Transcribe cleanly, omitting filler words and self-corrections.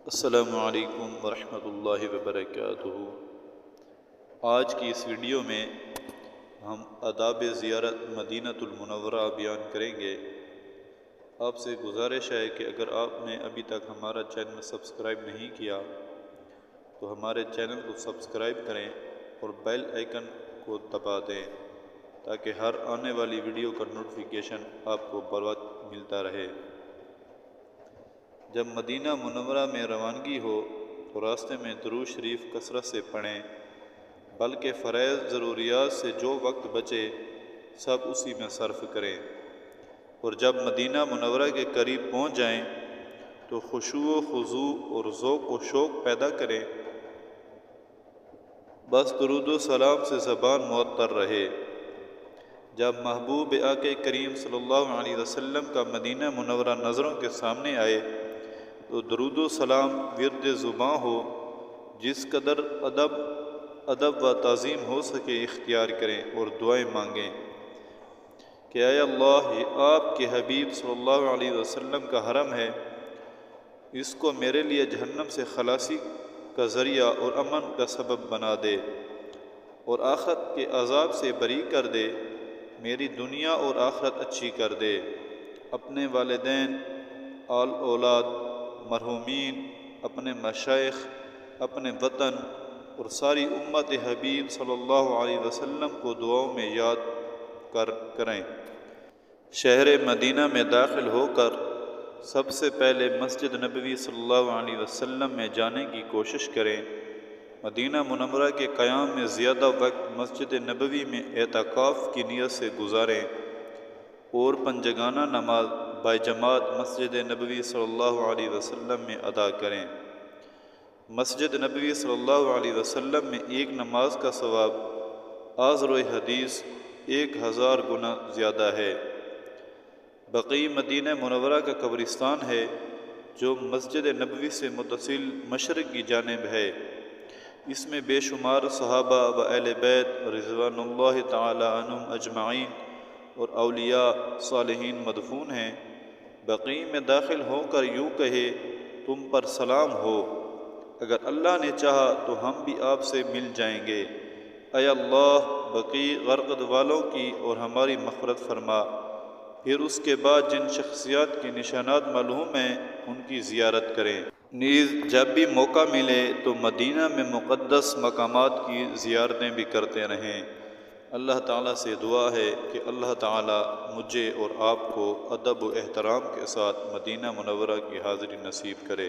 السلام علیکم ورحمۃ اللہ وبرکاتہ۔ آج کی اس ویڈیو میں ہم آداب زیارت مدینہ المنورہ بیان کریں گے۔ آپ سے گزارش ہے کہ اگر آپ نے ابھی تک ہمارا چینل سبسکرائب نہیں کیا تو ہمارے چینل کو سبسکرائب کریں اور بیل آئیکن کو دبا دیں تاکہ ہر آنے والی ویڈیو کا نوٹیفیکیشن آپ کو بر وقت ملتا رہے۔ جب مدینہ منورہ میں روانگی ہو تو راستے میں درود شریف کثرت سے پڑھیں، بلکہ فرائض ضروریات سے جو وقت بچے سب اسی میں صرف کریں، اور جب مدینہ منورہ کے قریب پہنچ جائیں تو خشوع و خضوع اور ذوق و شوق پیدا کریں، بس درود و سلام سے زبان معطر رہے۔ جب محبوب آقا کریم صلی اللہ علیہ وسلم کا مدینہ منورہ نظروں کے سامنے آئے تو درود و سلام ورد زباں ہو، جس قدر ادب و تعظیم ہو سکے اختیار کریں اور دعائیں مانگیں کہ اے اللہ، یہ آپ کے حبیب صلی اللہ علیہ وسلم کا حرم ہے، اس کو میرے لیے جہنم سے خلاصی کا ذریعہ اور امن کا سبب بنا دے اور آخرت کے عذاب سے بری کر دے، میری دنیا اور آخرت اچھی کر دے، اپنے والدین، آل اولاد، مرحومین، اپنے مشائخ، اپنے وطن اور ساری امت حبیب صلی اللہ علیہ وسلم کو دعاؤں میں یاد کریں۔ شہر مدینہ میں داخل ہو کر سب سے پہلے مسجد نبوی صلی اللہ علیہ وسلم میں جانے کی کوشش کریں۔ مدینہ منورہ کے قیام میں زیادہ وقت مسجد نبوی میں اعتکاف کی نیت سے گزاریں اور پنجگانہ نماز باجماعت مسجد نبوی صلی اللہ علیہ وسلم میں ادا کریں۔ مسجد نبوی صلی اللہ علیہ وسلم میں ایک نماز کا ثواب آذر حدیث 1000 گنا زیادہ ہے۔ بقیع مدینہ منورہ کا قبرستان ہے جو مسجد نبوی سے متصل مشرق کی جانب ہے۔ اس میں بے شمار صحابہ و اہل بیت رضوان اللہ تعالی عنہم اجمعین اور اولیاء صالحین مدفون ہیں۔ بقیع میں داخل ہو کر یوں کہے، تم پر سلام ہو، اگر اللہ نے چاہا تو ہم بھی آپ سے مل جائیں گے۔ اے اللہ، بقیع غرقد والوں کی اور ہماری مغفرت فرما۔ پھر اس کے بعد جن شخصیات کے نشانات معلوم ہیں ان کی زیارت کریں۔ نیز جب بھی موقع ملے تو مدینہ میں مقدس مقامات کی زیارتیں بھی کرتے رہیں۔ اللہ تعالیٰ سے دعا ہے کہ اللہ تعالیٰ مجھے اور آپ کو ادب و احترام کے ساتھ مدینہ منورہ کی حاضری نصیب کرے۔